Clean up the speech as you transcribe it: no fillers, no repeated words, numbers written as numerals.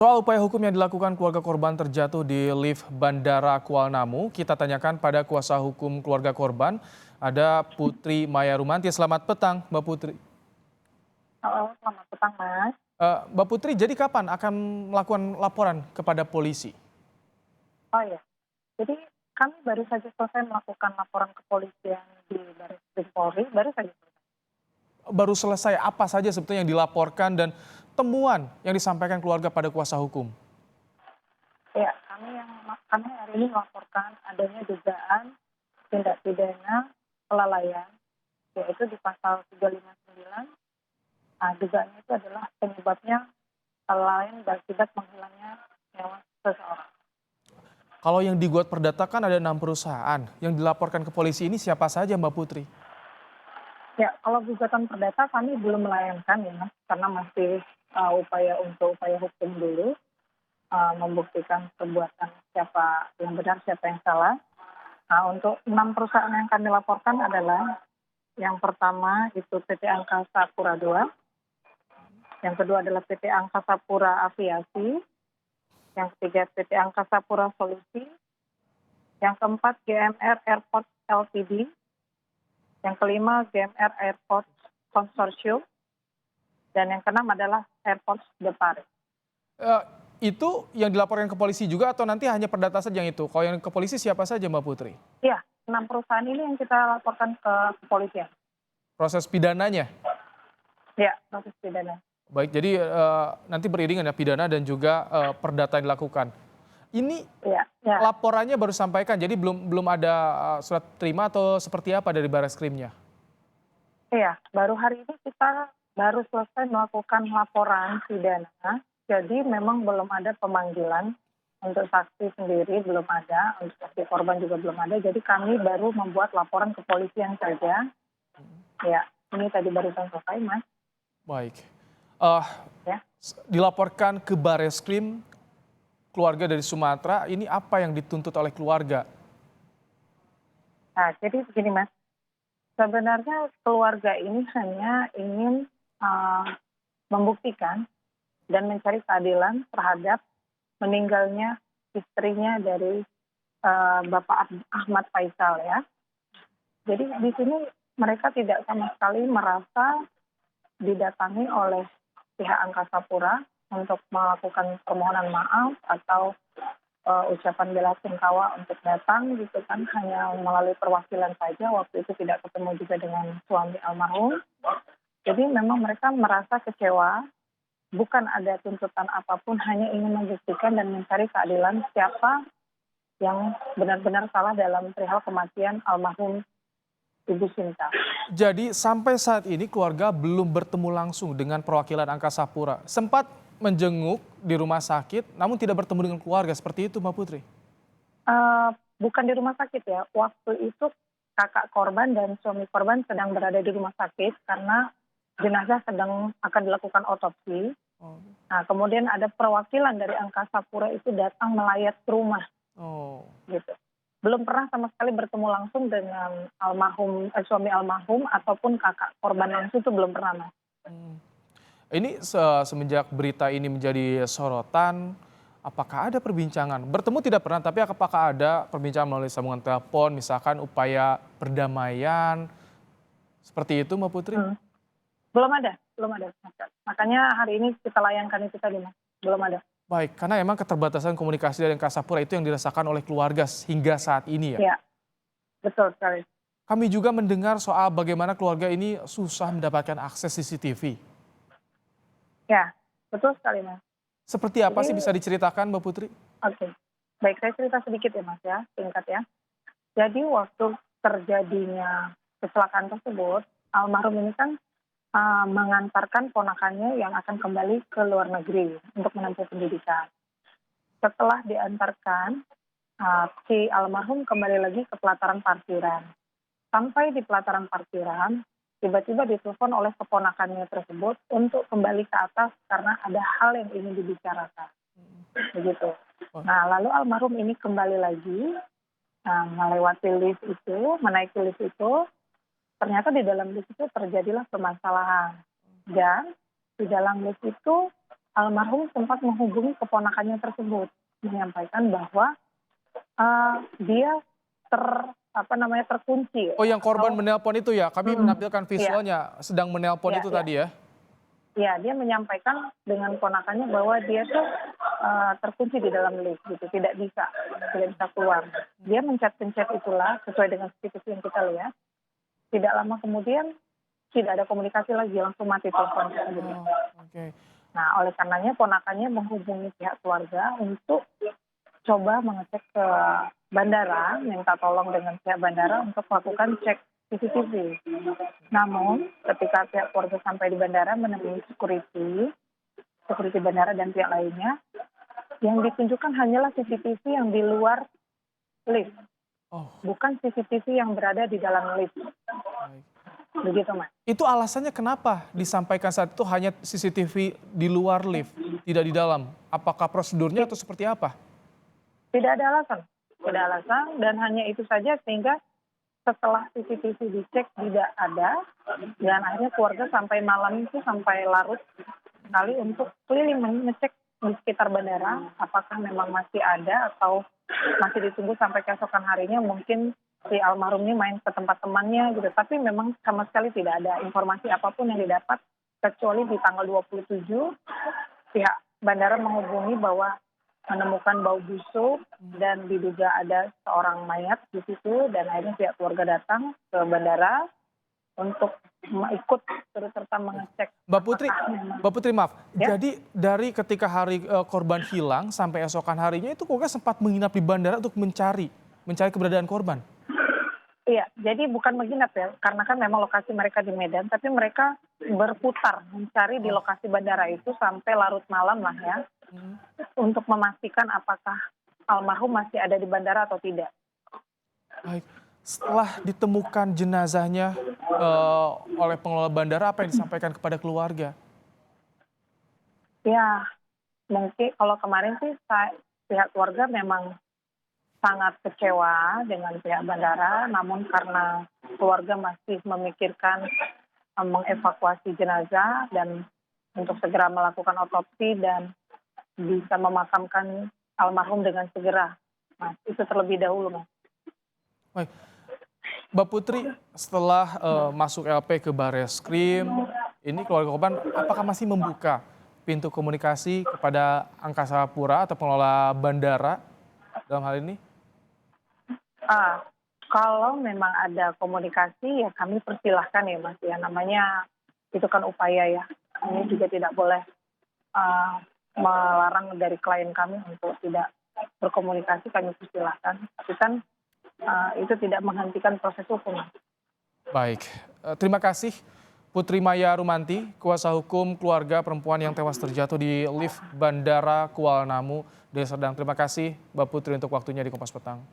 Soal upaya hukum yang dilakukan keluarga korban terjatuh di lift Bandara Kuala Namu, kita tanyakan pada kuasa hukum keluarga korban, ada Putri Maya Rumanti. Selamat petang, Mbak Putri. Halo, selamat petang, Mas. Mbak Putri, jadi kapan akan melakukan laporan kepada polisi? Oh ya, jadi kami baru saja selesai melakukan laporan kepolisian di Baris Krim Polri, baru saja selesai. Baru selesai apa saja sebetulnya yang dilaporkan dan temuan yang disampaikan keluarga pada kuasa hukum? Ya, kami hari ini melaporkan adanya dugaan tindak pidana kelalaian, yaitu di pasal 359. Nah, dugaannya itu adalah penyebabnya kelalaian dan akibat menghilangnya nyawa seseorang. Kalau yang dibuat perdata kan ada 6 perusahaan. Yang dilaporkan ke polisi ini siapa saja, Mbak Putri? Ya, kalau gugatan perdata kami belum melayangkan ya, Mas, karena masih upaya hukum dulu. Membuktikan perbuatan siapa yang benar, siapa yang salah. Nah, untuk 6 perusahaan yang kami laporkan adalah yang pertama itu PT Angkasa Pura II, yang kedua adalah PT Angkasa Pura Aviasi, yang ketiga PT Angkasa Pura Solusi, yang keempat GMR Airport Ltd, yang kelima GMR Airport Consortium, dan yang keenam adalah Airport de Paris. Eh, itu yang dilaporkan ke polisi juga atau nanti hanya perdata saja yang itu? Kalau yang ke polisi siapa saja, Mbak Putri? Iya, 6 perusahaan ini yang kita laporkan ke kepolisian. Proses pidananya? Ya, proses pidana. Baik, jadi nanti beriringan ya pidana dan juga perdata yang dilakukan. Ini Iya, ya. laporannya baru sampaikan, jadi belum ada surat terima atau seperti apa dari Barreskrimnya? Iya, baru hari ini kita baru selesai melakukan laporan pidana. Jadi memang belum ada pemanggilan untuk saksi sendiri, belum ada, untuk saksi korban juga belum ada. Jadi kami baru membuat laporan kepolisian saja. Ya, ini tadi baru selesai, Mas. Baik. Eh, Ya. Dilaporkan ke Barreskrim, keluarga dari Sumatera, ini apa yang dituntut oleh keluarga? Nah, jadi begini, Mas. Sebenarnya keluarga ini hanya ingin membuktikan dan mencari keadilan terhadap meninggalnya istrinya dari Bapak Ahmad Faisal ya. Jadi di sini mereka tidak sama sekali merasa didatangi oleh pihak Angkasa Pura untuk melakukan permohonan maaf atau ucapan bela sungkawa untuk datang gitu kan, hanya melalui perwakilan saja. Waktu itu tidak ketemu juga dengan suami almarhum. Jadi memang mereka merasa kecewa, bukan ada tuntutan apapun, hanya ingin membuktikan dan mencari keadilan siapa yang benar-benar salah dalam perihal kematian almarhum Ibu Sinta. Jadi sampai saat ini keluarga belum bertemu langsung dengan perwakilan Angkasa Pura. Sempat menjenguk di rumah sakit, namun tidak bertemu dengan keluarga. Seperti itu, Mbak Putri? Bukan di rumah sakit ya, waktu itu kakak korban dan suami korban sedang berada di rumah sakit karena jenazah sedang akan dilakukan otopsi. Oh. Nah, kemudian ada perwakilan dari Angkasa Pura itu datang melayat ke rumah Oh. gitu. Belum pernah sama sekali bertemu langsung dengan suami almarhum ataupun kakak korban langsung, itu belum pernah, Mas. Hmm. Ini semenjak berita ini menjadi sorotan, apakah ada perbincangan? Bertemu tidak pernah, tapi apakah ada perbincangan melalui sambungan telepon, misalkan upaya perdamaian, seperti itu, Mbak Putri? Belum ada, belum ada. Makanya hari ini kita layangkan itu tadi, Mas. Belum ada. Baik, karena emang keterbatasan komunikasi dari Angkasa Pura itu yang dirasakan oleh keluarga hingga saat ini ya. Ya, betul sekali. Kami juga mendengar soal bagaimana keluarga ini susah mendapatkan akses CCTV. Ya, betul sekali, Mas. Seperti apa sih Jadi, bisa diceritakan, Mbak Putri? oke. Baik, saya cerita sedikit ya, Mas ya, singkat ya. Jadi waktu terjadinya kecelakaan tersebut, almarhum ini kan mengantarkan ponakannya yang akan kembali ke luar negeri untuk menempuh pendidikan. Setelah diantarkan, si almarhum kembali lagi ke pelataran parkiran. Sampai di pelataran parkiran, tiba-tiba ditelepon oleh keponakannya tersebut untuk kembali ke atas karena ada hal yang ingin dibicarakan. Begitu. Wah. Nah, lalu almarhum ini kembali lagi, melewati lift itu, menaiki lift itu, ternyata di dalam lift itu terjadilah permasalahan. Dan di dalam lift itu almarhum sempat menghubungi keponakannya tersebut, menyampaikan bahwa dia terkunci Oh, yang korban atau menelpon itu ya? Kami menampilkan iya visualnya sedang menelpon iya itu iya. tadi ya? Ya, dia menyampaikan dengan ponakannya bahwa dia tuh, terkunci di dalam lift gitu, tidak bisa keluar. Dia mencet-pencet itulah sesuai dengan CCTV yang kita lihat, tidak lama kemudian tidak ada komunikasi lagi, langsung mati telepon tersebut. Oh, oke. Nah, oleh karenanya ponakannya menghubungi pihak keluarga untuk coba mengecek ke bandara, minta tolong dengan pihak bandara untuk melakukan cek CCTV. Namun, ketika pihak keluarga sampai di bandara menemui security bandara dan pihak lainnya, yang ditunjukkan hanyalah CCTV yang di luar lift, Oh, bukan CCTV yang berada di dalam lift. baik. Begitu, Mas. Itu alasannya kenapa disampaikan saat itu hanya CCTV di luar lift, tidak di dalam? Apakah prosedurnya atau seperti apa? Tidak ada alasan, dan hanya itu saja sehingga setelah CCTV dicek tidak ada, dan akhirnya keluarga sampai malam itu sampai larut sekali untuk keliling mengecek di sekitar bandara apakah memang masih ada atau masih ditunggu sampai keesokan harinya mungkin si almarhum ini main ke tempat temannya gitu. Tapi memang sama sekali tidak ada informasi apapun yang didapat kecuali di tanggal 27 pihak bandara menghubungi bahwa menemukan bau busuk dan diduga ada seorang mayat di situ, dan akhirnya pihak keluarga datang ke bandara untuk ikut turut serta mengecek Mbak Putri, apakah memang Mbak Putri maaf. ya. Jadi dari ketika hari korban hilang sampai esokan harinya itu keluarga sempat menginap di bandara untuk mencari keberadaan korban. Iya, jadi bukan menginap ya, karena kan memang lokasi mereka di Medan, tapi mereka berputar mencari di Oh, lokasi bandara itu sampai larut malam lah ya, hmm, untuk memastikan apakah almarhum masih ada di bandara atau tidak. baik. Setelah ditemukan jenazahnya oleh pengelola bandara, apa yang disampaikan kepada keluarga? Ya, mungkin kalau kemarin sih pihak keluarga memang sangat kecewa dengan pihak bandara, namun karena keluarga masih memikirkan mengevakuasi jenazah dan untuk segera melakukan otopsi dan bisa memakamkan almarhum dengan segera. Mas, itu terlebih dahulu, Mas. Baik. Mbak Putri, setelah masuk LP ke Bareskrim, ini keluarga korban apakah masih membuka pintu komunikasi kepada Angkasa Pura atau pengelola bandara dalam hal ini? Ah, kalau memang ada komunikasi ya kami persilahkan ya, Mas, ya, namanya itu kan upaya ya. Kami juga tidak boleh ah, melarang dari klien kami untuk tidak berkomunikasi, kami persilahkan. Tapi kan itu tidak menghentikan proses hukum, Mas. Baik, terima kasih Putri Maya Rumanti, kuasa hukum keluarga perempuan yang tewas terjatuh di lift Bandara Kuala Namu, Deli Serdang. Terima kasih Mbak Putri untuk waktunya di Kompas Petang.